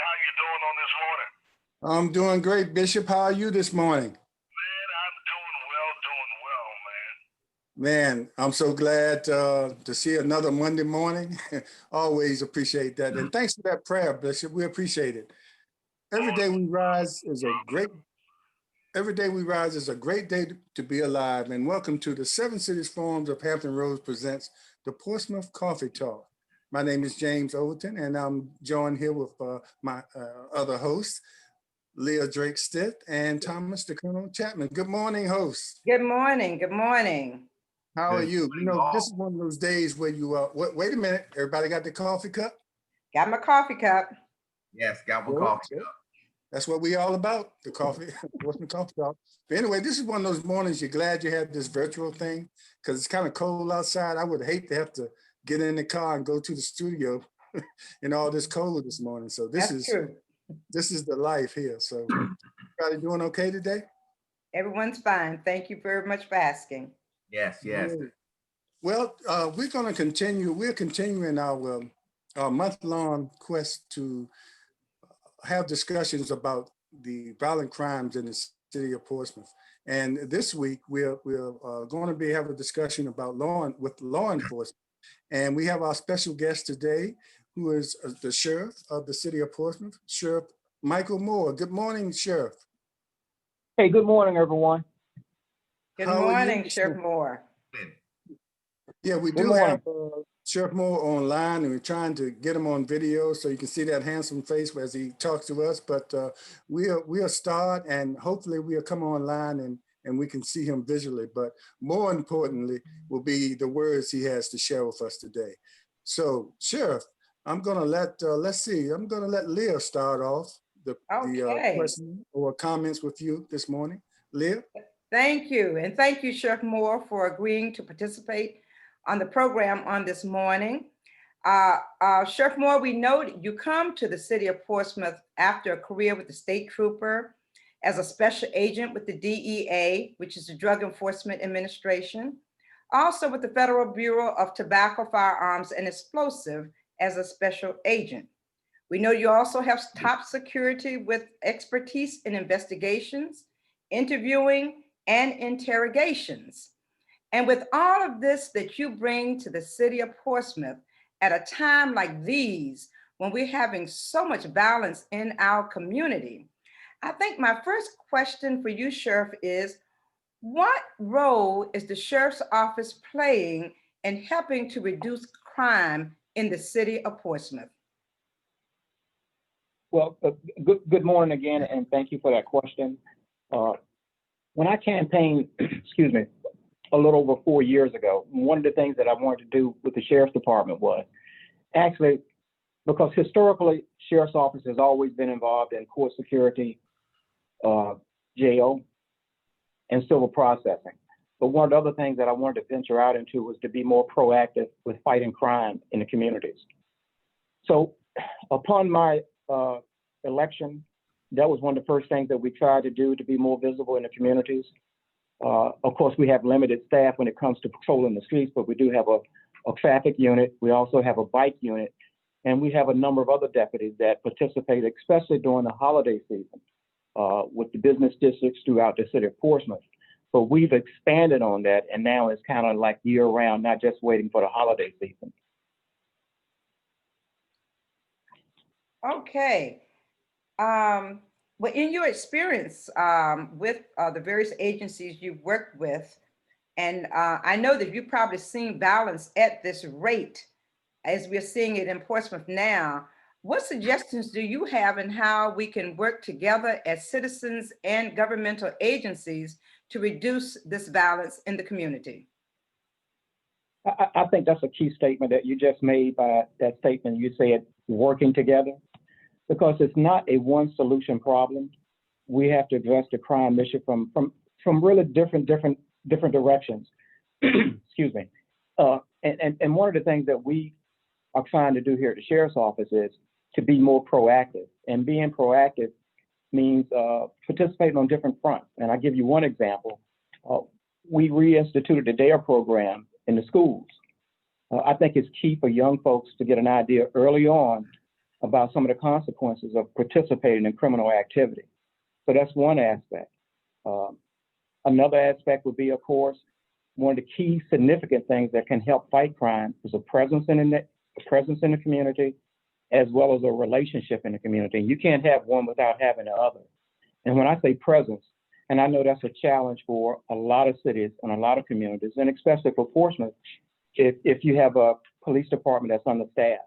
how you doing on this morning? I'm doing great, Bishop. How are you this morning? Man, I'm doing well, man. Man, I'm so glad to see another Monday morning. Always appreciate that. And thanks for that prayer, Bishop. We appreciate it. Every day we rise is a great Every day we rise is a great day to be alive. And welcome to the Seven Cities Forums of Hampton Roads presents the Portsmouth Coffee Talk. My name is James Overton, and I'm joined here with my other hosts, Leah Drake Stitt and Thomas the Colonel Chapman. Good morning, hosts. Good morning. Good morning. How are you? You know, this is one of those days where you wait a minute, everybody got the coffee cup? Got my coffee cup. Yes, got my coffee cup. That's what we all about, the coffee, Portsmouth Coffee Talk. But anyway, this is one of those mornings you're glad you had this virtual thing because it's kind of cold outside. I would hate to have to get in the car and go to the studio in all this cold this morning. So this is the life here. So everybody doing okay today? Everyone's fine. Thank you very much for asking. Yes, yes. Well, we're going to continue. We're continuing our month-long quest to have discussions about the violent crimes in the city of Portsmouth. And this week, we're going to have a discussion about law enforcement. And we have our special guest today, who is the sheriff of the city of Portsmouth, Sheriff Michael Moore. Good morning, Sheriff. Hey, good morning, everyone. Good morning, Sheriff Moore. Yeah, we do have Sheriff Moore online, and we're trying to get him on video so you can see that handsome face as he talks to us. But we'll start, and hopefully we'll come online and we can see him visually. But more importantly will be the words he has to share with us today. So, Sheriff, I'm going to let, I'm going to let Leah start off the question or comments with you this morning. Leah? Thank you. And thank you, Sheriff Moore, for agreeing to participate on the program on this morning. Sheriff Moore, we know that you come to the city of Portsmouth after a career with the state trooper as a special agent with the DEA, which is the Drug Enforcement Administration, also with the Federal Bureau of Tobacco, Firearms, and Explosive as a special agent. We know you also have top security with expertise in investigations, interviewing, and interrogations. And with all of this that you bring to the city of Portsmouth at a time like these, when we're having so much violence in our community, I think my first question for you, Sheriff, is what role is the Sheriff's Office playing in helping to reduce crime in the city of Portsmouth? Well, good morning again, and thank you for that question. When I campaigned, excuse me, a little over 4 years ago, one of the things that I wanted to do with the Sheriff's Department was actually, because historically, Sheriff's Office has always been involved in court security, jail, and civil processing. But one of the other things that I wanted to venture out into was to be more proactive with fighting crime in the communities. So upon my election, that was one of the first things that we tried to do to be more visible in the communities. Of course, we have limited staff when it comes to patrolling the streets, but we do have a traffic unit. We also have a bike unit, and we have a number of other deputies that participate, especially during the holiday season, with the business districts throughout the city of Portsmouth. But we've expanded on that, and now it's kind of like year-round, not just waiting for the holiday season. Okay. Well, in your experience with the various agencies you've worked with, and I know that you've probably seen violence at this rate as we're seeing it in Portsmouth now, what suggestions do you have in how we can work together as citizens and governmental agencies to reduce this violence in the community? I think that's a key statement that you just made by that statement. You said working together, because it's not a one solution problem. We have to address the crime issue from really different directions. Excuse me. And one of the things that we are trying to do here at the Sheriff's Office is to be more proactive. And being proactive means participating on different fronts. And I'll give you one example. We reinstituted the DARE program in the schools. I think it's key for young folks to get an idea early on about some of the consequences of participating in criminal activity. So that's one aspect. Another aspect would be, of course, one of the key significant things that can help fight crime is a presence in the community, as well as a relationship in the community. You can't have one without having the other. And when I say presence, and I know that's a challenge for a lot of cities and a lot of communities, and especially for Portsmouth, if you have a police department that's understaffed.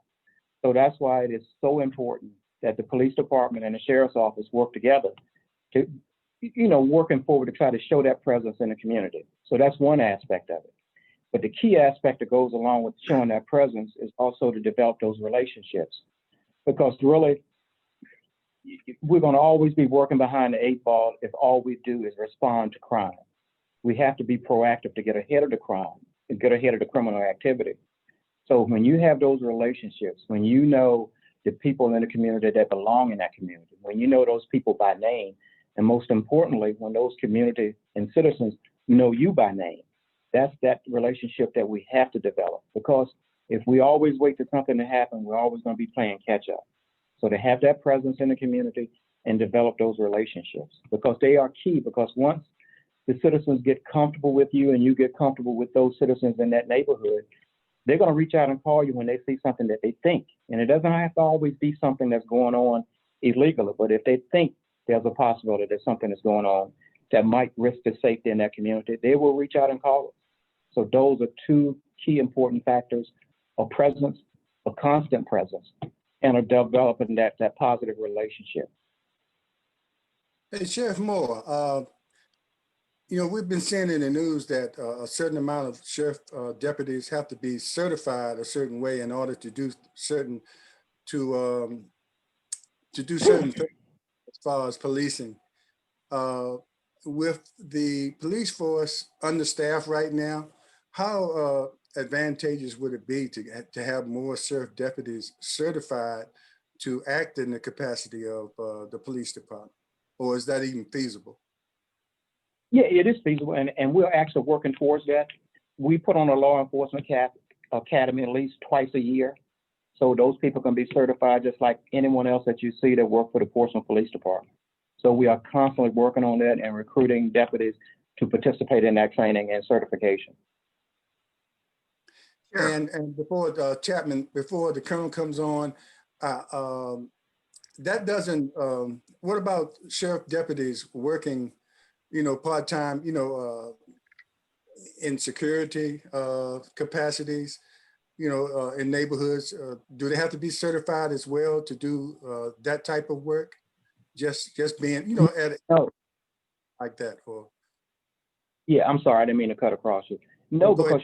So that's why it is so important that the police department and the sheriff's office work together to, working forward to try to show that presence in the community. So that's one aspect of it. But the key aspect that goes along with showing that presence is also to develop those relationships. Because really, we're going to always be working behind the 8 ball if all we do is respond to crime. We have to be proactive to get ahead of the crime and get ahead of the criminal activity. So when you have those relationships, when you know the people in the community that belong in that community, when you know those people by name, and most importantly, when those community and citizens know you by name, that's that relationship that we have to develop. Because if we always wait for something to happen, we're always going to be playing catch up. So to have that presence in the community and develop those relationships, because they are key. Because once the citizens get comfortable with you and you get comfortable with those citizens in that neighborhood, they're going to reach out and call you when they see something that they think. And it doesn't have to always be something that's going on illegally, but if they think there's a possibility that something is going on that might risk the safety in that community, they will reach out and call us. So those are 2 key important factors: a presence, a constant presence, and a developing that positive relationship. Hey, Sheriff Moore, we've been seeing in the news that a certain amount of sheriff deputies have to be certified a certain way in order to do certain things as far as policing. With the police force understaffed right now, how advantageous would it be to have more sheriff deputies certified to act in the capacity of the police department? Or is that even feasible? Yeah, it is feasible, and we're actually working towards that. We put on a law enforcement academy at least twice a year. So those people can be certified just like anyone else that you see that work for the Portsmouth Police Department. So we are constantly working on that and recruiting deputies to participate in that training and certification. Sure. And before Chapman, before the colonel comes on, that doesn't, what about sheriff deputies working, part-time, in security capacities, in neighborhoods? Do they have to be certified as well to do that type of work? Just being, at No. like that, or? Yeah, I'm sorry, I didn't mean to cut across you. No, because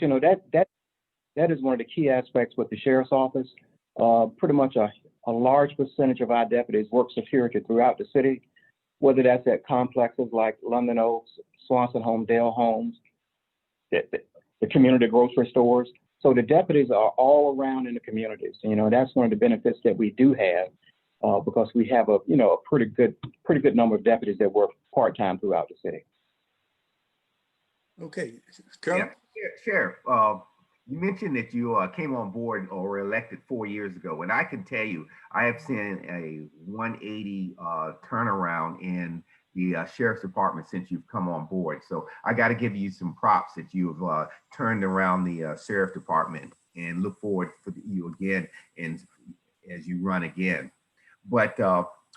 that is one of the key aspects with the sheriff's office. Pretty much a large percentage of our deputies work security throughout the city, whether that's at complexes like London Oaks, Swanson Home, Dale Homes, the community grocery stores. So the deputies are all around in the communities. That's one of the benefits that we do have. Because we have a pretty good number of deputies that work part-time throughout the city. Okay, yeah, Sheriff, you mentioned that you came on board or were elected 4 years ago, and I can tell you, I have seen a 180 turnaround in the sheriff's department since you've come on board. So I got to give you some props that you've turned around the sheriff department, and look forward for you again and as you run again. But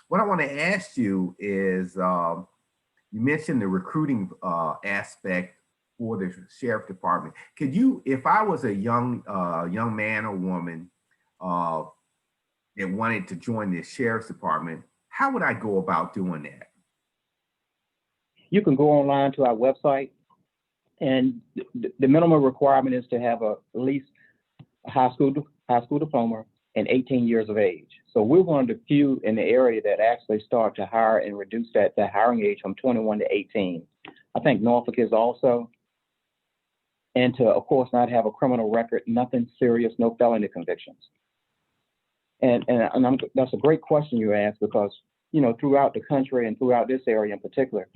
what I want to ask you is, you mentioned the recruiting aspect for the sheriff department. Could you, if I was a young man or woman that wanted to join the sheriff's department, how would I go about doing that? You can go online to our website, and the minimum requirement is to have at least a high school diploma and 18 years of age. So we're one of the few in the area that actually start to hire and reduce that hiring age from 21 to 18. I think Norfolk is also. And to, of course, not have a criminal record, nothing serious, no felony convictions. And that's a great question you asked, because, throughout the country and throughout this area in particular,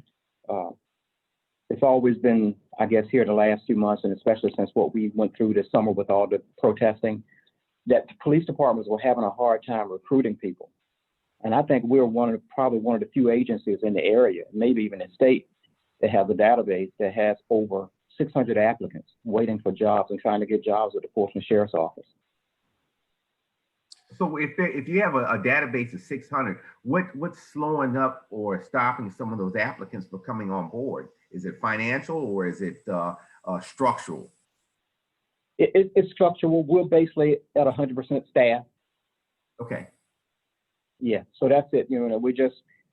it's always been, I guess, here the last few months, and especially since what we went through this summer with all the protesting, that the police departments were having a hard time recruiting people. And I think we're probably one of the few agencies in the area, maybe even the state, that have a database that has over 600 applicants waiting for jobs and trying to get jobs at the Portsmouth Sheriff's Office. So if you have a database of 600, what's slowing up or stopping some of those applicants from coming on board? Is it financial or is it structural? It's structural. We're basically at 100% staff. Okay. Yeah, so that's it.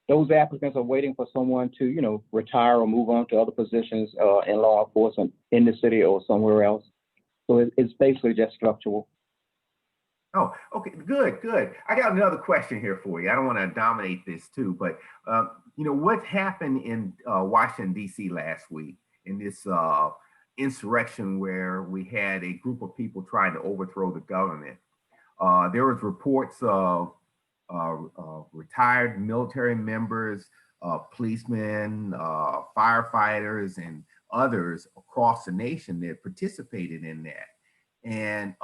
Those applicants are waiting for someone to, retire or move on to other positions in law enforcement in the city or somewhere else. So it's basically just structural. Oh, okay, good. I got another question here for you. I don't want to dominate this too, but what happened in Washington, D.C. last week in this insurrection where we had a group of people trying to overthrow the government? There was reports of retired military members, policemen, firefighters, and others across the nation that participated in that. And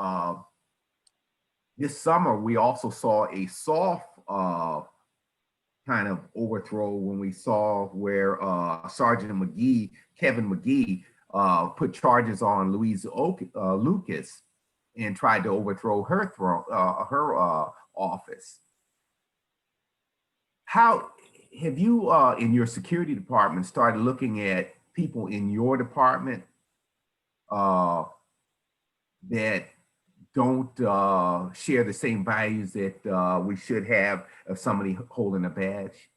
this summer, we also saw a soft kind of overthrow when we saw where Sergeant McGee, Kevin McGee, put charges on Louise Lucas and tried to overthrow her office. How have you, in your security department, started looking at people in your department that don't share the same values that we should have of somebody holding a badge?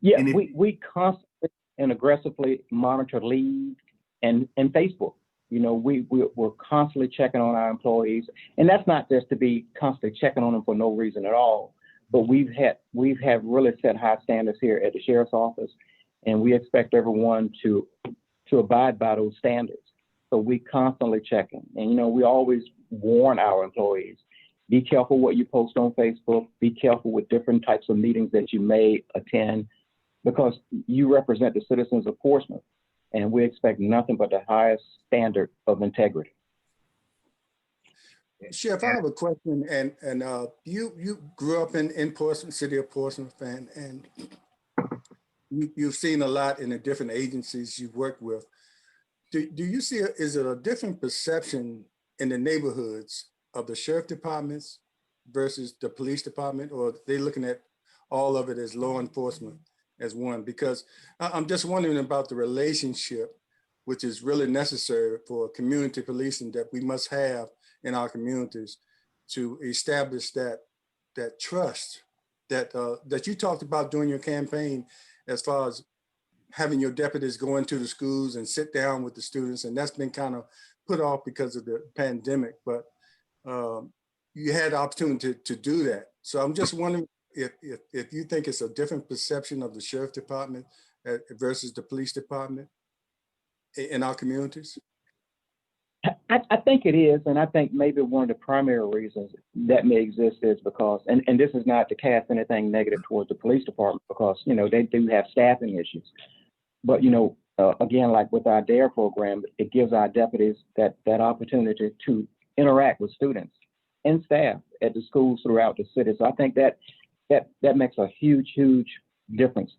Yeah, we constantly and aggressively monitor leave and Facebook. We're constantly checking on our employees, and that's not just to be constantly checking on them for no reason at all. But we've really set high standards here at the Sheriff's Office, and we expect everyone to abide by those standards. So we constantly checking, and we always warn our employees: be careful what you post on Facebook. Be careful with different types of meetings that you may attend, because you represent the citizens of Portsmouth, and we expect nothing but the highest standard of integrity. Sheriff, I have a question, and you grew up in Portsmouth, city of Portsmouth, and you've seen a lot in the different agencies you've worked with. Do you see, is it a different perception in the neighborhoods of the sheriff departments versus the police department, or are they looking at all of it as law enforcement as one? Because I'm just wondering about the relationship, which is really necessary for community policing that we must have in our communities to establish that trust that you talked about during your campaign, as far as having your deputies go into the schools and sit down with the students. And that's been kind of put off because of the pandemic, but you had the opportunity to do that. So I'm just wondering if you think it's a different perception of the sheriff department versus the police department in our communities. I think it is, and I think maybe one of the primary reasons that may exist is because, and this is not to cast anything negative towards the police department, because they do have staffing issues. But again, like with our DARE program, it gives our deputies that opportunity to interact with students and staff at the schools throughout the city. So I think that makes a huge difference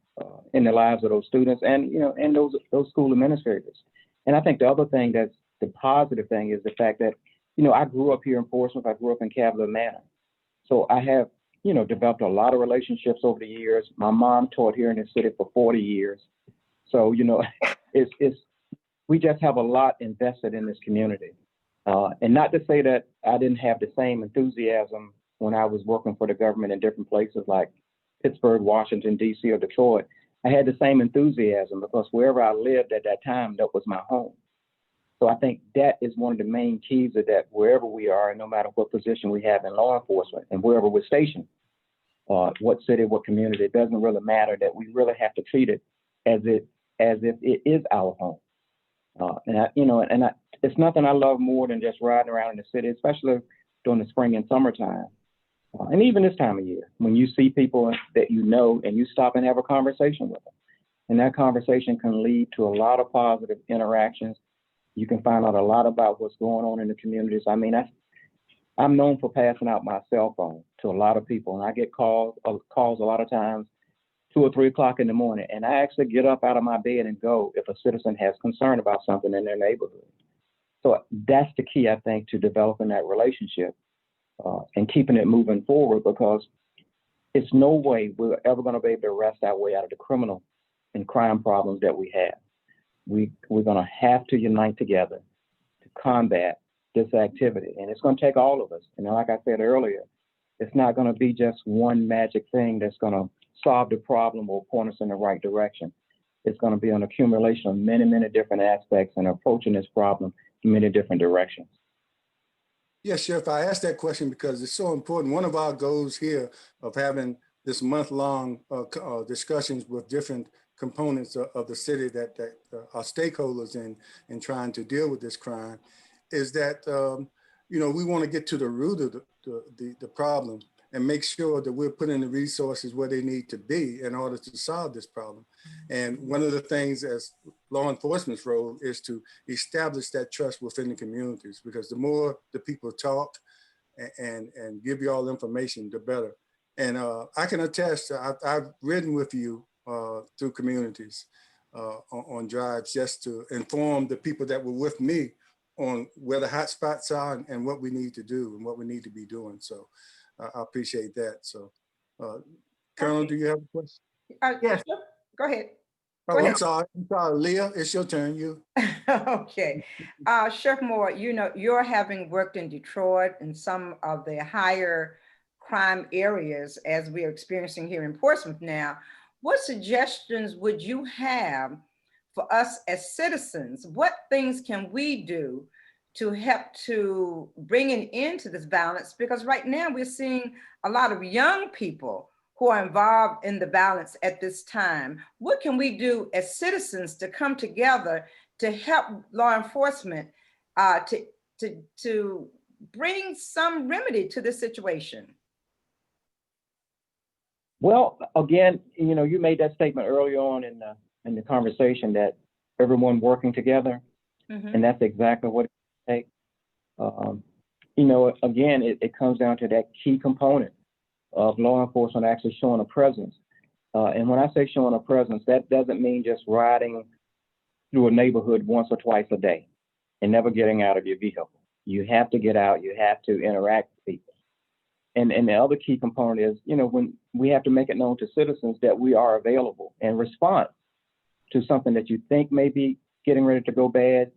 in the lives of those students and and those school administrators. And I think the other thing that's the positive thing is the fact that I grew up here in Portsmouth. I grew up in Cavalier Manor, so I have developed a lot of relationships over the years. My mom taught here in the city for 40 years. So, we just have a lot invested in this community. And not to say that I didn't have the same enthusiasm when I was working for the government in different places like Pittsburgh, Washington, D.C., or Detroit. I had the same enthusiasm because wherever I lived at that time, that was my home. So I think that is one of the main keys of that wherever we are, no matter what position we have in law enforcement and wherever we're stationed, what city, what community, it doesn't really matter, that we really have to treat it as if it is our home. It's nothing I love more than just riding around in the city, especially during the spring and summertime. And even this time of year, when you see people that and you stop and have a conversation with them. And that conversation can lead to a lot of positive interactions You can find out a lot about what's going on in the communities. I mean, I'm known for passing out my cell phone to a lot of people, and I get calls a lot of times, 2 or 3 o'clock in the morning, and I actually get up out of my bed and go if a citizen has concern about something in their neighborhood. So that's the key, I think, to developing that relationship and keeping it moving forward, because it's no way we're ever going to be able to wrest our way out of the criminal and crime problems that we have. We're going to have to unite together to combat this activity, and it's going to take all of us. And like I said earlier, it's not going to be just one magic thing that's going to solve the problem or point us in the right direction. It's going to be an accumulation of many, many different aspects and approaching this problem in many different directions. Yes, Sheriff, I asked that question because it's so important. One of our goals here of having this month-long discussions with different components of the city that are stakeholders in trying to deal with this crime is that, we want to get to the root of the problem and make sure that we're putting the resources where they need to be in order to solve this problem. And one of the things as law enforcement's role is to establish that trust within the communities, because the more the people talk and give you all information, the better. And I can attest, I've ridden with you through communities on drives just to inform the people that were with me on where the hot spots are and what we need to do and what we need to be doing. So I appreciate that. So Colonel, do you have a question? Yes. Go ahead. Oh, I'm sorry, Leah, it's your turn. Okay. Sheriff Moore, you're having worked in Detroit and some of the higher crime areas as we are experiencing here in Portsmouth now. What suggestions would you have for us as citizens? What things can we do to help to bring an end to this violence? Because right now we're seeing a lot of young people who are involved in the violence at this time. What can we do as citizens to come together to help law enforcement to bring some remedy to this situation? Well, again, you made that statement early on in the conversation that everyone working together, and that's exactly what it takes. Again, it comes down to that key component of law enforcement actually showing a presence. And when I say showing a presence, that doesn't mean just riding through a neighborhood once or twice a day and never getting out of your vehicle. You have to get out, you have to interact with people. And the other key component is, when we have to make it known to citizens that we are available and respond to something that you think may be getting ready to go bad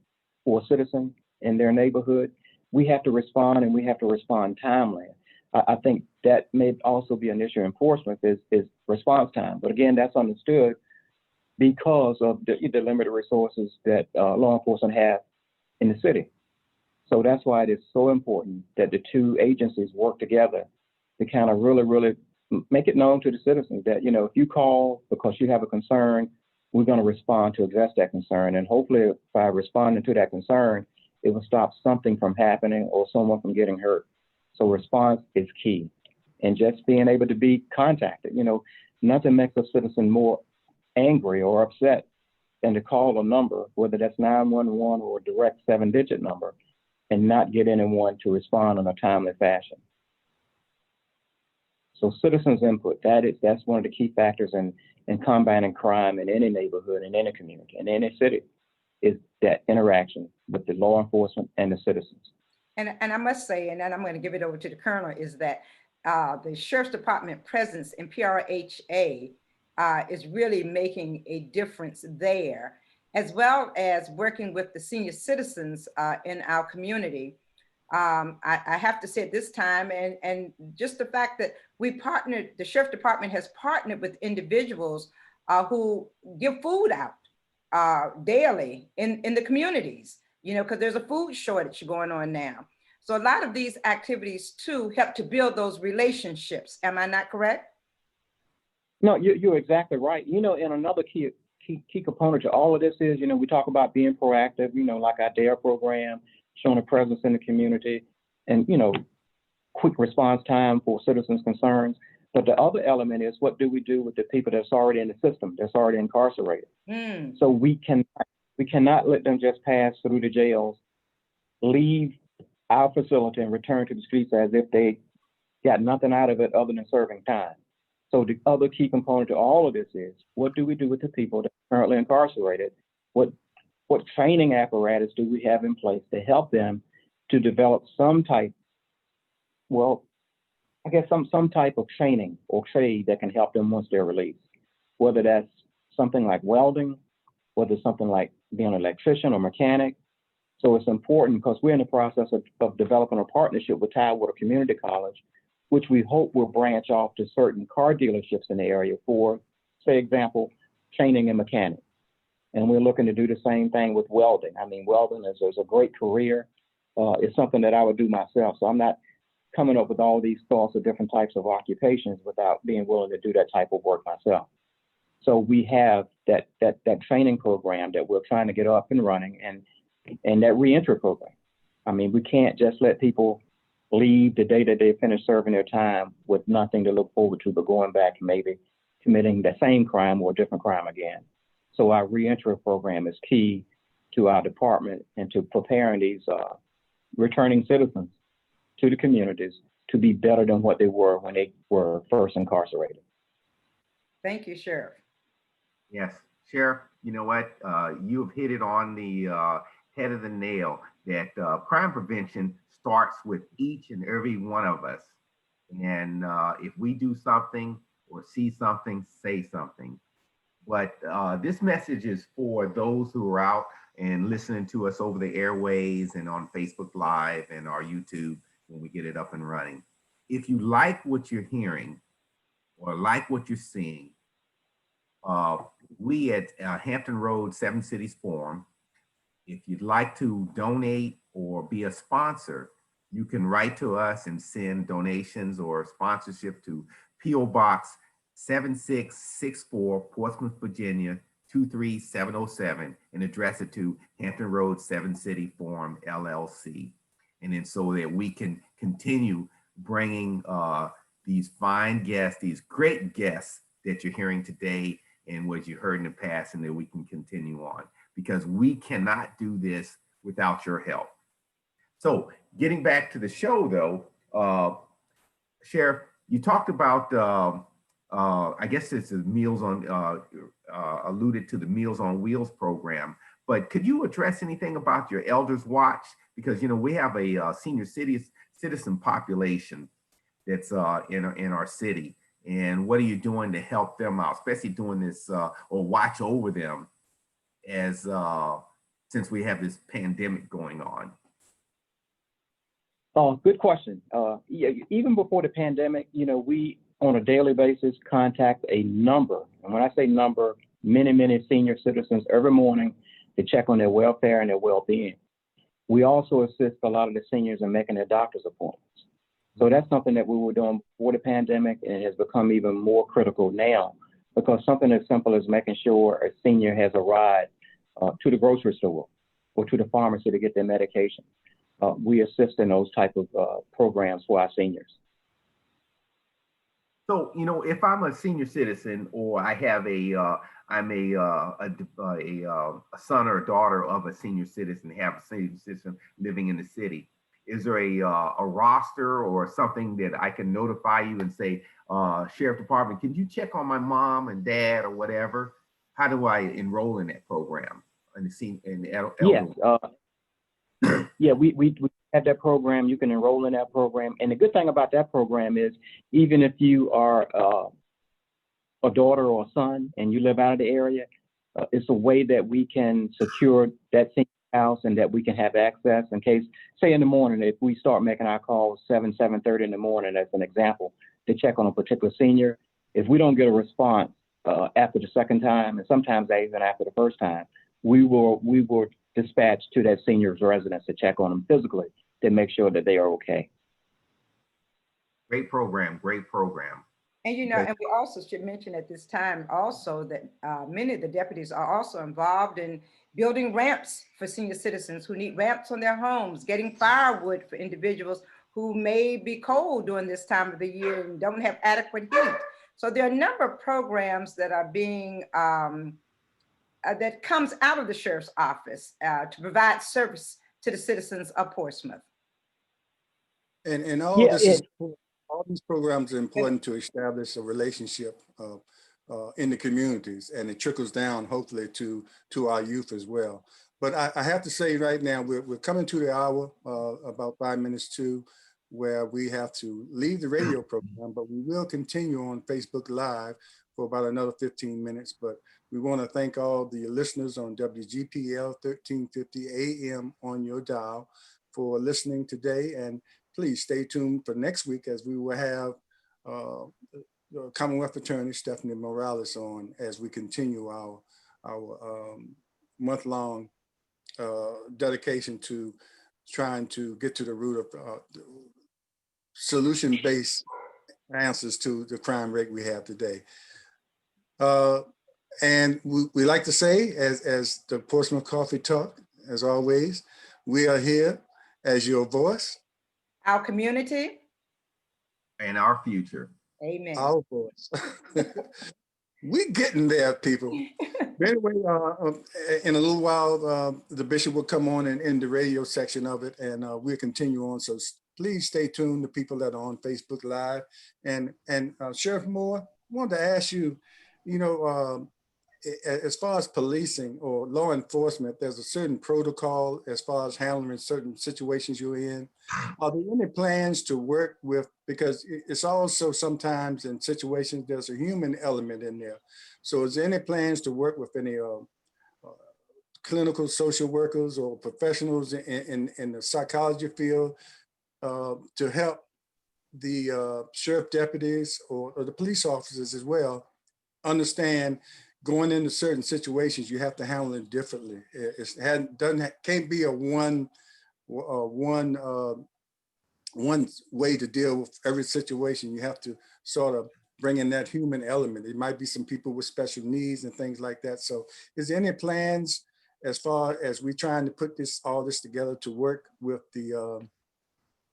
for a citizen in their neighborhood, we have to respond, and we have to respond timely. I think that may also be an issue in Portsmouth is response time. But again, that's understood because of the limited resources that law enforcement have in the city. So that's why it is so important that the two agencies work together to kind of really, really make it known to the citizens that, if you call because you have a concern, we're going to respond to address that concern. And hopefully by responding to that concern, it will stop something from happening or someone from getting hurt. So response is key. And just being able to be contacted, nothing makes a citizen more angry or upset than to call a number, whether that's 911 or a direct 7-digit number, and not get anyone to respond in a timely fashion. So citizens' input, that's one of the key factors in combating crime in any neighborhood, in any community, in any city, is that interaction with the law enforcement and the citizens. And I must say, and then I'm going to give it over to the Colonel, is that the Sheriff's Department presence in PRHA is really making a difference there, as well as working with the senior citizens in our community. I have to say at this time, and just the fact that the Sheriff's Department has partnered with individuals who give food out daily in the communities, because there's a food shortage going on now. So a lot of these activities too help to build those relationships. Am I not correct? No, you're exactly right. And another key component to all of this is, we talk about being proactive, like our DARE program, showing a presence in the community, and, quick response time for citizens' concerns. But the other element is, what do we do with the people that's already in the system, that's already incarcerated? So we can We cannot let them just pass through the jails, leave our facility and return to the streets as if they got nothing out of it other than serving time. So the other key component to all of this is, what do we do with the people that are currently incarcerated? What training apparatus do we have in place to help them to develop some type, well, I guess some type of training or trade that can help them once they're released, whether that's something like welding, whether it's something like being an electrician or mechanic. So it's important because we're in the process of developing a partnership with Tidewater Community College, which we hope will branch off to certain car dealerships in the area for, say, example, training in mechanics. And we're looking to do the same thing with welding. I mean, welding is a great career. It's something that I would do myself. So I'm not coming up with all these thoughts of different types of occupations without being willing to do that type of work myself. So we have that training program that we're trying to get up and running, and that reentry program. I mean, we can't just let people leave the day that they finish serving their time with nothing to look forward to, but going back and maybe committing the same crime or a different crime again. So our reentry program is key to our department and to preparing these returning citizens to the communities to be better than what they were when they were first incarcerated. Thank you, Sheriff. Yes, Sheriff, you know what? You've hit it on the head of the nail that crime prevention starts with each and every one of us. And if we do something or see something, say something. But this message is for those who are out and listening to us over the airways and on Facebook Live and our YouTube when we get it up and running. If you like what you're hearing or like what you're seeing, we at Hampton Road 7 Cities Forum, if you'd like to donate or be a sponsor, you can write to us and send donations or sponsorship to P.O. Box 7664, Portsmouth, Virginia 23707, and address it to Hampton Road 7 City Forum LLC. And then so that we can continue bringing these fine guests, these great guests that you're hearing today and what you heard in the past, and that we can continue on, because we cannot do this without your help. So getting back to the show though, Sheriff, you talked about, I guess it's the Meals on, alluded to the Meals on Wheels program, but could you address anything about your Elders Watch? Because, you know, we have a senior citizen population that's in our city. And what are you doing to help them out, especially doing this or watch over them as since we have this pandemic going on? Good question. Yeah, even before the pandemic, you know, we on a daily basis contact a number, and when I say number, many senior citizens every morning to check on their welfare and their well-being. We also assist a lot of the seniors in making their doctor's appointments. So that's something that we were doing before the pandemic, and it has become even more critical now, because something as simple as making sure a senior has a ride to the grocery store or to the pharmacy to get their medication. We assist in those type of programs for our seniors. So, you know, if I'm a senior citizen or I have I'm a son or a daughter of a senior citizen, have a senior citizen living in the city, is there a roster or something that I can notify you and say, Sheriff Department, can you check on my mom and dad or whatever? How do I enroll in that program? Yes. Yeah, we have that program. You can enroll in that program. And the good thing about that program is, even if you are a daughter or a son and you live out of the area, it's a way that we can secure that senior house and that we can have access in case, say in the morning, if we start making our calls 7:30 in the morning, as an example, to check on a particular senior. If we don't get a response after the second time, and sometimes even after the first time, we will dispatch to that senior's residence to check on them physically to make sure that they are okay. Great program, great program. And, you know, and we also should mention at this time also that many of the deputies are also involved in building ramps for senior citizens who need ramps on their homes, getting firewood for individuals who may be cold during this time of the year and don't have adequate heat. So there are a number of programs that are being that comes out of the sheriff's office to provide service to the citizens of Portsmouth. And all Yeah, this is, all these programs are important to establish a relationship in the communities, and it trickles down hopefully to our youth as well. But I have to say right now, we're coming to the hour, about 5 minutes to, where we have to leave the radio program, but we will continue on Facebook Live for about another 15 minutes. But we want to thank all the listeners on WGPL 1350 AM on your dial for listening today. And please stay tuned for next week, as we will have Commonwealth Attorney Stephanie Morales on as we continue our month-long dedication to trying to get to the root of solution-based answers to the crime rate we have today. And we like to say, as the Portsmouth Coffee Talk, as always, we are here as your voice, Our community, And our future. amen. our voice. We getting there, people. But anyway, in a little while, the bishop will come on and end the radio section of it, and we'll continue on. So please stay tuned to people that are on Facebook Live. And Sheriff Moore, I wanted to ask you, you know, as far as policing or law enforcement, there's a certain protocol as far as handling certain situations you're in. Are there any plans to work with, because it's also sometimes in situations, there's a human element in there. So is there any plans to work with any clinical social workers or professionals in the psychology field to help the sheriff deputies or the police officers as well understand going into certain situations, you have to handle it differently. Can't be a one way to deal with every situation. You have to sort of bring in that human element. It might be some people with special needs and things like that. So is there any plans as far as we trying to put all this together to work with the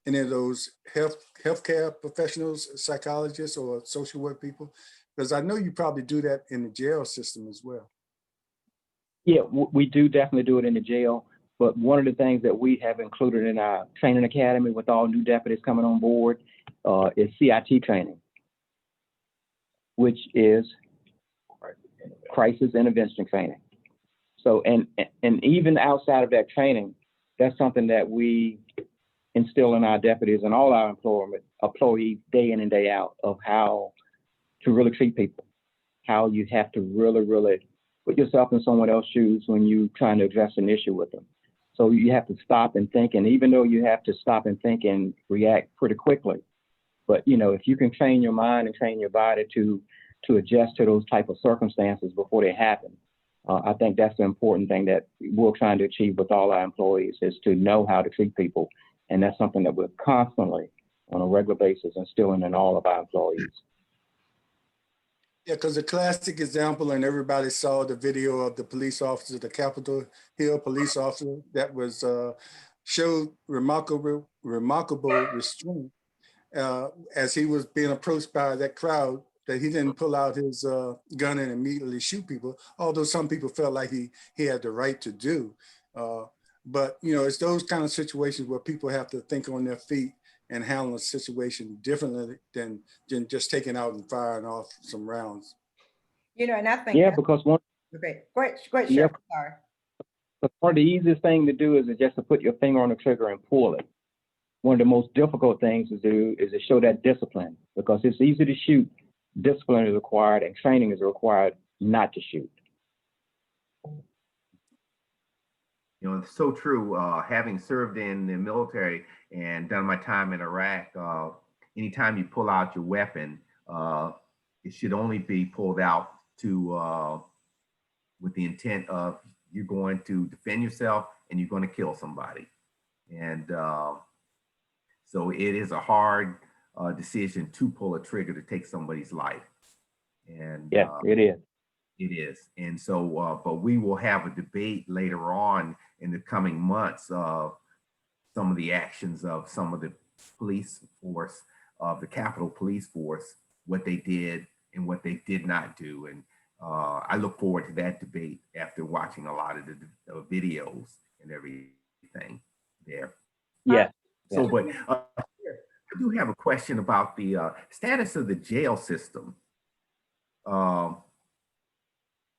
any of those healthcare professionals, psychologists or social work people? Because I know you probably do that in the jail system as well. Yeah, we do definitely do it in the jail. But one of the things that we have included in our training academy with all new deputies coming on board is CIT training, which is crisis intervention training. So, and even outside of that training, that's something that we instill in our deputies and all our employees day in and day out, of how to really treat people, how you have to really put yourself in someone else's shoes when you're trying to address an issue with them. So you have to stop and think, and even though you have to stop and think and react pretty quickly, but you know, if you can train your mind and train your body to adjust to those type of circumstances before they happen, I think that's the important thing that we're trying to achieve with all our employees, is to know how to treat people. And that's something that we're constantly, on a regular basis, instilling in all of our employees. Yeah, because the classic example, and everybody saw the video of the police officer, the Capitol Hill police officer that was showed remarkable restraint as he was being approached by that crowd, that he didn't pull out his gun and immediately shoot people, although some people felt like he had the right to do. But you know, it's those kind of situations where people have to think on their feet and handle a situation differently than just taking out and firing off some rounds. You know, and I think because one great, Sheriff. Sorry. But part of the easiest thing to do is just to put your finger on the trigger and pull it. One of the most difficult things to do is to show that discipline, because it's easy to shoot. Discipline is required, and training is required not to shoot. You know, it's so true. Having served in the military and done my time in Iraq, anytime you pull out your weapon, it should only be pulled out with the intent of you're going to defend yourself and you're going to kill somebody. And so it is a hard decision to pull a trigger to take somebody's life. And yeah, it is. It is. And so, but we will have a debate later on in the coming months of some of the actions of some of the police force, of the Capitol Police Force, what they did and what they did not do. And I look forward to that debate after watching a lot of the videos and everything there. Yeah. So, but I do have a question about the status of the jail system. Um,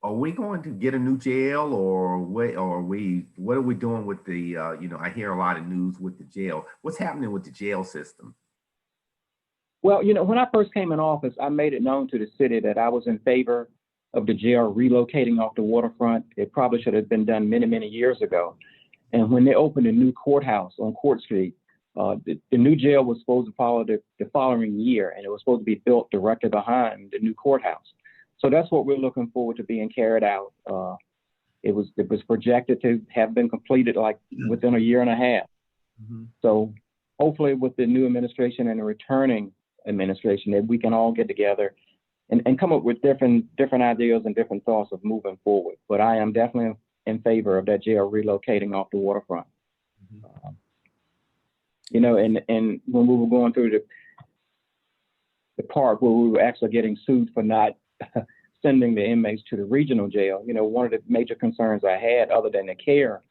are we going to get a new jail, or what? Or what are we doing with the? You know, I hear a lot of news with the jail. What's happening with the jail system? Well, when I first came in office, I made it known to the city that I was in favor of the jail relocating off the waterfront. It probably should have been done many, many years ago. And when they opened a new courthouse on Court Street, the new jail was supposed to follow the following year, and it was supposed to be built directly behind the new courthouse. So that's what we're looking forward to being carried out. It was projected to have been completed like within a year and a half. Mm-hmm. So hopefully with the new administration and the returning administration, that we can all get together and come up with different ideas and different thoughts of moving forward. But I am definitely in favor of that jail relocating off the waterfront. Mm-hmm. And when we were going through the part where we were actually getting sued for not sending the inmates to the regional jail, one of the major concerns I had, other than the care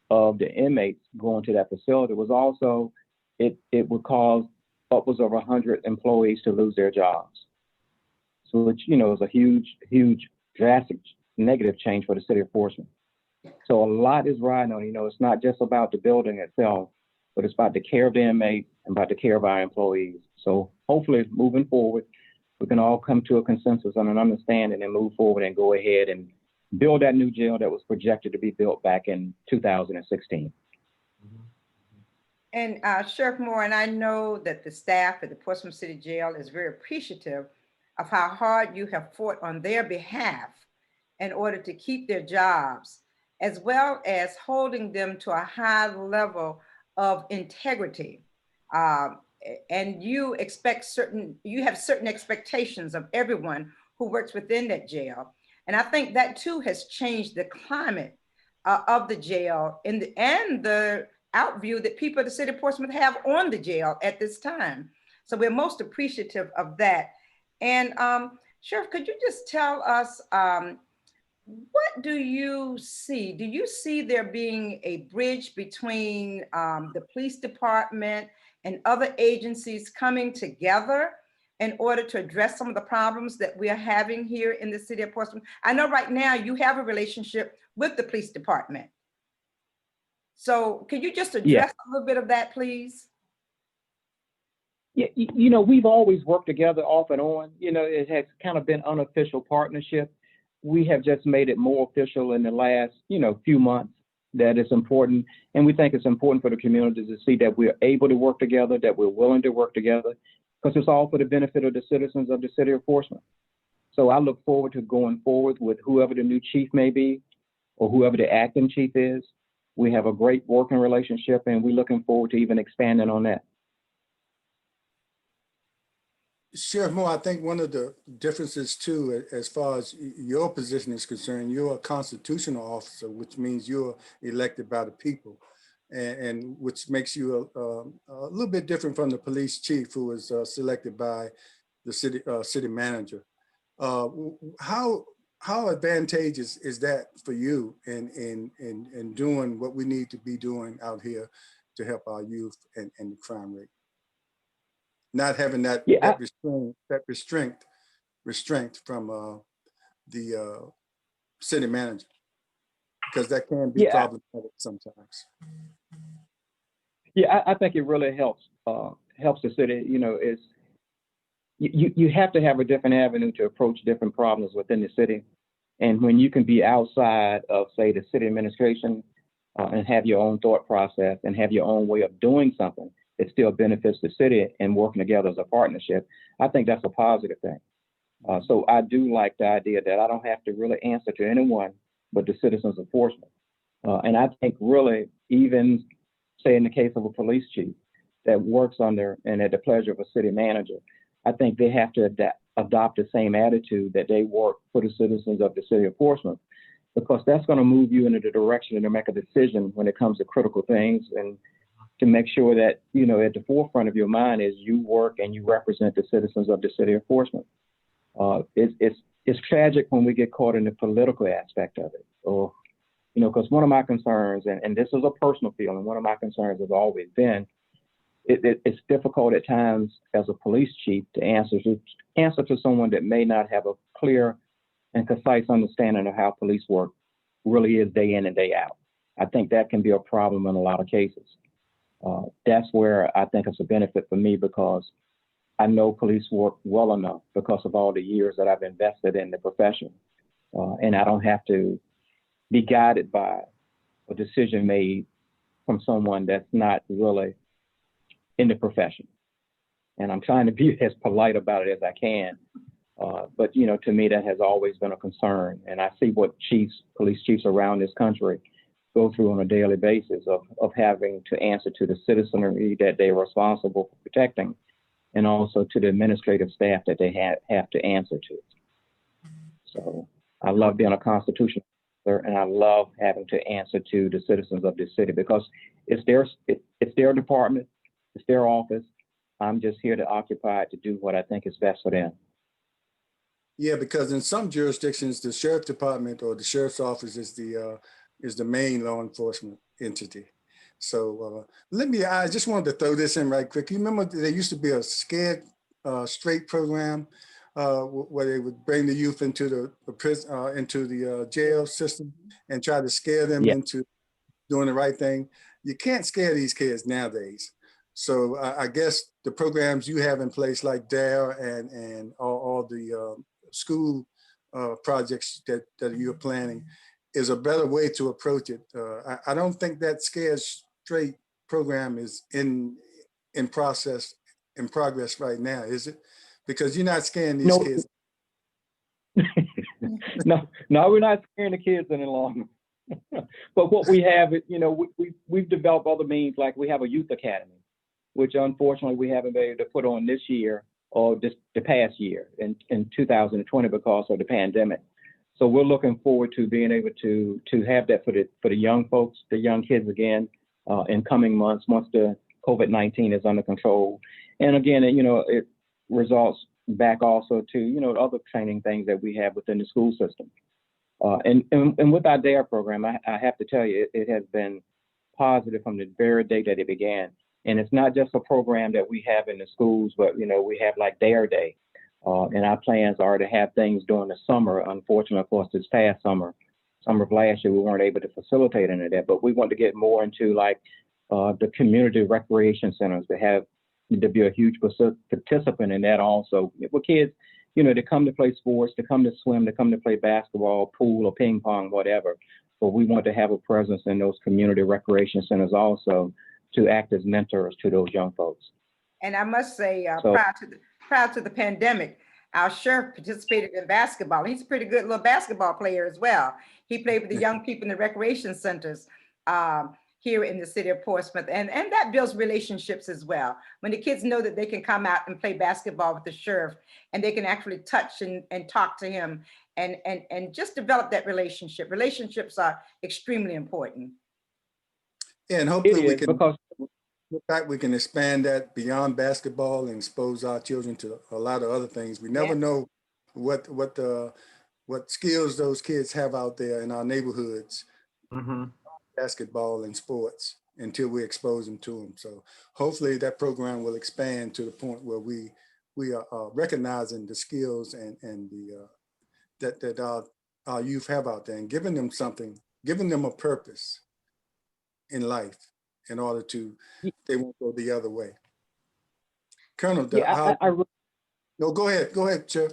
of the inmates going to that facility, was also it would cause upwards of 100 employees to lose their jobs. So, which, is a huge, drastic negative change for the city of Portsmouth. So a lot is riding on, it's not just about the building itself, but it's about the care of the inmates and about the care of our employees. So hopefully moving forward, we can all come to a consensus and an understanding and move forward and go ahead and build that new jail that was projected to be built back in 2016. And Sheriff Moore, and I know that the staff at the Portsmouth City Jail is very appreciative of how hard you have fought on their behalf in order to keep their jobs, as well as holding them to a high level of integrity. And you have certain expectations of everyone who works within that jail. And I think that too has changed the climate of the jail and the outview that people of the city of Portsmouth have on the jail at this time. So we're most appreciative of that. And Sheriff, could you just tell us, what do you see? Do you see there being a bridge between the police department and other agencies coming together in order to address some of the problems that we are having here in the city of Portsmouth? I know right now you have a relationship with the police department. So could you just address a little bit of that, please? Yeah, we've always worked together off and on. It has kind of been unofficial partnership. We have just made it more official in the last, few months, that it's important. And we think it's important for the community to see that we're able to work together, that we're willing to work together, because it's all for the benefit of the citizens of the city of Portsmouth. So I look forward to going forward with whoever the new chief may be or whoever the acting chief is. We have a great working relationship, and we're looking forward to even expanding on that. Sheriff Moore, I think one of the differences too, as far as your position is concerned, you're a constitutional officer, which means you're elected by the people, and which makes you a little bit different from the police chief, who was selected by the city manager. How advantageous is that for you in doing what we need to be doing out here to help our youth and the crime rate? Not having that restraint from the city manager, because that can be problematic sometimes. Yeah, I think it really helps the city. You have to have a different avenue to approach different problems within the city. And when you can be outside of, say, the city administration and have your own thought process and have your own way of doing something, it still benefits the city and working together as a partnership, I think that's a positive thing. So I do like the idea that I don't have to really answer to anyone but the citizens of Portsmouth. And I think really, even say in the case of a police chief that works under and at the pleasure of a city manager, I think they have to adopt the same attitude that they work for the citizens of the city of Portsmouth, because that's going to move you into the direction to make a decision when it comes to critical things, and to make sure that, at the forefront of your mind is you work and you represent the citizens of the city of Portsmouth. It's it's tragic when we get caught in the political aspect of it, or, because one of my concerns, and this is a personal feeling, one of my concerns has always been, it's difficult at times as a police chief to answer to someone that may not have a clear and concise understanding of how police work really is day in and day out. I think that can be a problem in a lot of cases. That's where I think it's a benefit for me, because I know police work well enough because of all the years that I've invested in the profession. And I don't have to be guided by a decision made from someone that's not really in the profession. And I'm trying to be as polite about it as I can. But, to me, that has always been a concern. And I see what police chiefs around this country go through on a daily basis of having to answer to the citizenry that they're responsible for protecting, and also to the administrative staff that they have to answer to. So I love being a constitutional officer, and I love having to answer to the citizens of this city, because it's their department, it's their office. I'm just here to occupy it to do what I think is best for them. Yeah, because in some jurisdictions, the sheriff department or the sheriff's office is the main law enforcement entity. So I just wanted to throw this in right quick. You remember there used to be a Scared Straight program where they would bring the youth into the prison, into the jail system, and try to scare them into doing the right thing. You can't scare these kids nowadays. So I guess the programs you have in place, like DARE and all the school projects that you're planning, is a better way to approach it. I don't think that Scared Straight program is in progress right now, is it? Because you're not scaring these kids. No, we're not scaring the kids any longer. But what we have is, we've developed other means, like we have a youth academy, which unfortunately we haven't been able to put on this year or the past year in 2020 because of the pandemic. So we're looking forward to being able to have that for the young folks, the young kids again, in coming months, once the COVID-19 is under control. And again, it results back also to, other training things that we have within the school system. And with our DARE program, I have to tell you, it has been positive from the very day that it began. And it's not just a program that we have in the schools, but, we have like DARE Day. And our plans are to have things during the summer. Unfortunately, of course, this past summer of last year, we weren't able to facilitate any of that, but we want to get more into like the community recreation centers to be a huge participant in that also. For kids, to come to play sports, to come to swim, to come to play basketball, pool, or ping pong, whatever. But we want to have a presence in those community recreation centers also to act as mentors to those young folks. And I must say, prior to the pandemic, our sheriff participated in basketball. He's a pretty good little basketball player as well. He played with the young people in the recreation centers here in the city of Portsmouth. And that builds relationships as well. When the kids know that they can come out and play basketball with the sheriff, and they can actually touch and talk to him and just develop that relationship. Relationships are extremely important. Yeah, and hopefully we can expand that beyond basketball and expose our children to a lot of other things. We never know what skills those kids have out there in our neighborhoods, basketball and sports, until we expose them to them. So hopefully that program will expand to the point where we are recognizing the skills and the that our youth have out there, and giving them something, giving them a purpose in life in order to, they won't go the other way. Colonel, no, go ahead, Chair.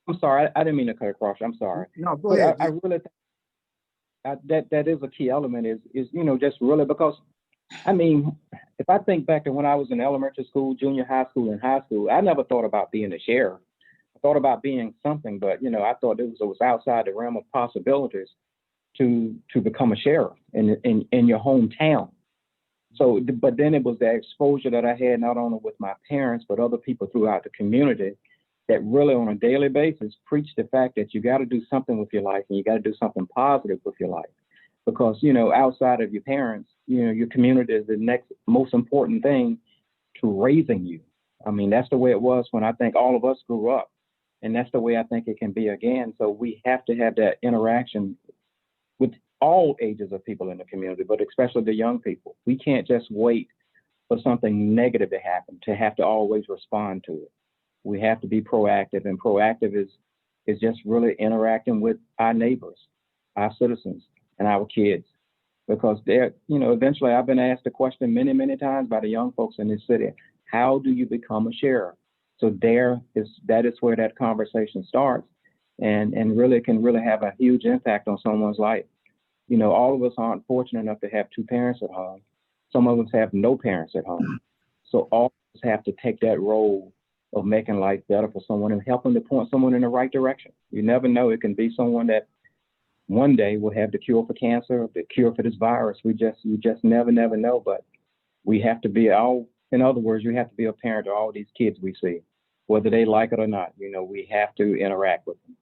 I'm sorry, I didn't mean to cut across. I'm sorry. No, go ahead. I really think that is a key element is just really because, I mean, if I think back to when I was in elementary school, junior high school, and high school, I never thought about being a sheriff. I thought about being something, but I thought it was outside the realm of possibilities to become a sheriff in your hometown. So, but then it was the exposure that I had not only with my parents, but other people throughout the community that really on a daily basis preach the fact that you got to do something with your life, and you got to do something positive with your life. Because, outside of your parents, your community is the next most important thing to raising you. I mean, that's the way it was when I think all of us grew up. And that's the way I think it can be again. So we have to have that interaction with all ages of people in the community, but especially the young people. We can't just wait for something negative to happen, to have to always respond to it. We have to be proactive, and proactive is just really interacting with our neighbors, our citizens, and our kids. Because they're, eventually I've been asked the question many, many times by the young folks in this city, how do you become a sheriff? So that is where that conversation starts, and really can really have a huge impact on someone's life. All of us aren't fortunate enough to have two parents at home. Some of us have no parents at home. So all of us have to take that role of making life better for someone and helping to point someone in the right direction. You never know. It can be someone that one day will have the cure for cancer, the cure for this virus. You just never know. But we have to be in other words, you have to be a parent to all these kids we see, whether they like it or not. We have to interact with them.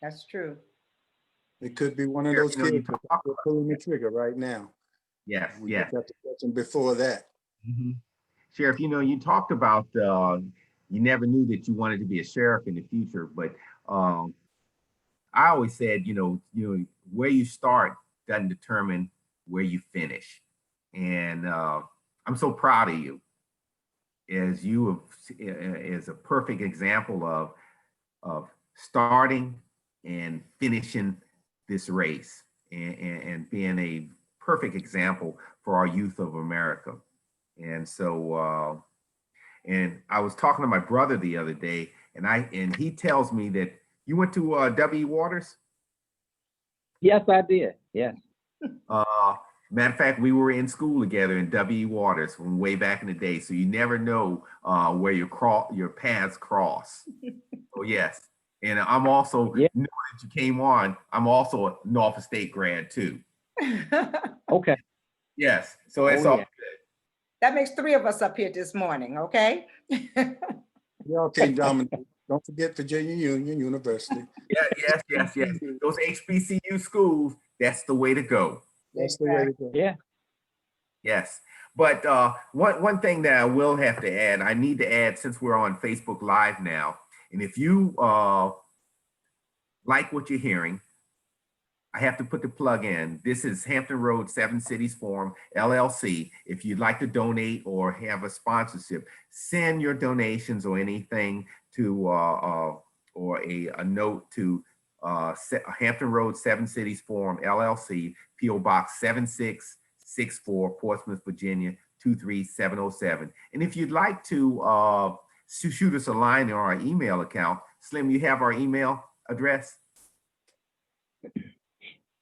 That's true. It could be one of those kids that are pulling the trigger right now. Yes, We yes. just have to catch them before that. Mhm. Sheriff, you talked about you never knew that you wanted to be a sheriff in the future, but I always said, where you start doesn't determine where you finish. And I'm so proud of you, as as a perfect example of starting and finishing this race, and being a perfect example for our youth of America. And so, and I was talking to my brother the other day, and he tells me that you went to W. Waters. Yes, I did. Yes. Matter of fact, we were in school together in W. Waters from way back in the day. So you never know where your paths cross. Oh yes, and I'm also knowing that you came on. I'm also a Norfolk State grad too. Okay. Yes, so it's all good. That makes three of us up here this morning, okay? We all came down. Don't forget Virginia Union University. Yeah, yes. Those HBCU schools, that's the way to go. That's the way to go. Yeah. Yes. But one thing that I will have to add, I need to add, since we're on Facebook Live now, and if you like what you're hearing, I have to put the plug in. This is Hampton Road 7 Cities Forum, LLC. If you'd like to donate or have a sponsorship, send your donations or anything to, or a note to Hampton Road 7 Cities Forum, LLC, P.O. Box 7664, Portsmouth, Virginia, 23707. And if you'd like to shoot us a line on our email account, Slim, you have our email address?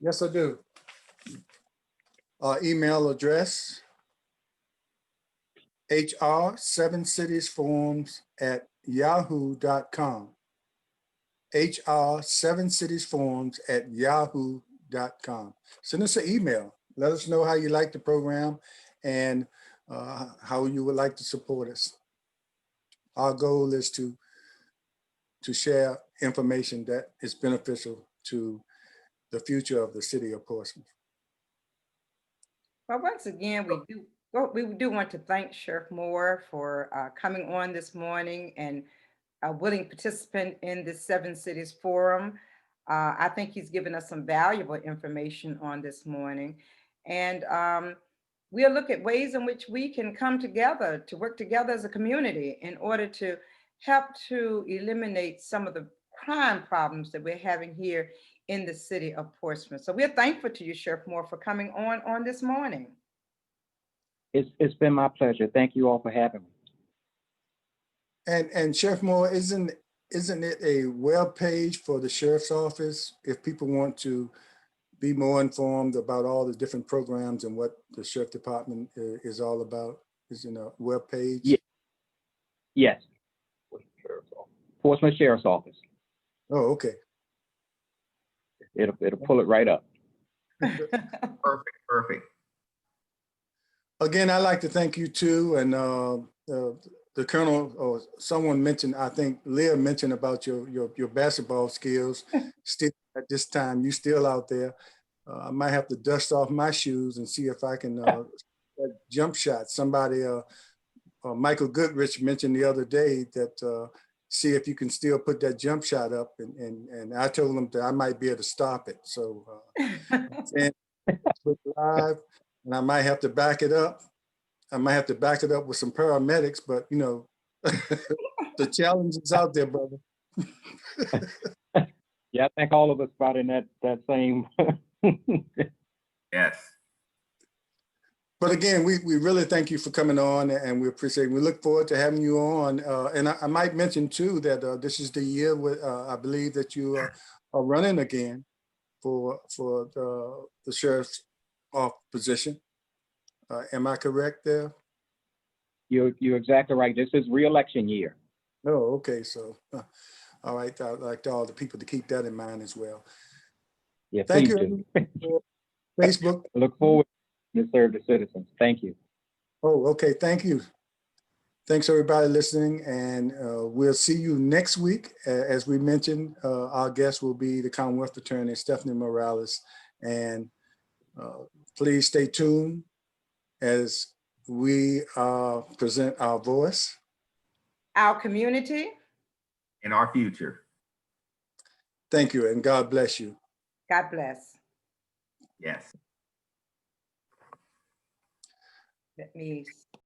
Yes, I do. Our email address, hr7citiesforums@yahoo.com. hr7citiesforums@yahoo.com. Send us an email. Let us know how you like the program and how you would like to support us. Our goal is to share information that is beneficial to the future of the city of Portsmouth. Well, once again, we do want to thank Sheriff Moore for coming on this morning and a willing participant in this 7 Cities Forum. I think he's given us some valuable information on this morning. And we'll look at ways in which we can come together to work together as a community in order to help to eliminate some of the crime problems that we're having here in the city of Portsmouth. So we're thankful to you, Sheriff Moore, for coming on this morning. It's been my pleasure. Thank you all for having me. And Sheriff Moore, isn't it a web page for the sheriff's office if people want to be more informed about all the different programs and what the sheriff department is all about? Is in a web page? Yeah. Yes. Portsmouth Sheriff's Office. Oh, okay. It'll pull it right up. Perfect. Again, I'd like to thank you too. And the Colonel or someone mentioned, I think Leah mentioned about your basketball skills. Still at this time, you still out there. I might have to dust off my shoes and see if I can that jump shot. Somebody, Michael Goodrich mentioned the other day that see if you can still put that jump shot up. And I told them that I might be able to stop it. So and put live, and I might have to back it up. I might have to back it up with some paramedics, but you know, the challenge is out there, brother. Yeah, I think all of us about in that same. Yes. But again, we really thank you for coming on, and we appreciate it. We look forward to having you on. And I might mention too that this is the year where I believe that you are running again for the sheriff's position. Am I correct there? You're exactly right. This is re-election year. Oh, okay. So, all right. I'd like all the people to keep that in mind as well. Yeah, Thank please you. do. Facebook. I look forward to serve the citizens. Thank you. Oh, okay. Thank you. Thanks everybody listening, and we'll see you next week. As we mentioned, our guest will be the Commonwealth Attorney, Stephanie Morales, and please stay tuned as we present our voice. Our community. In our future. Thank you, and God bless you. God bless. Yes. Let me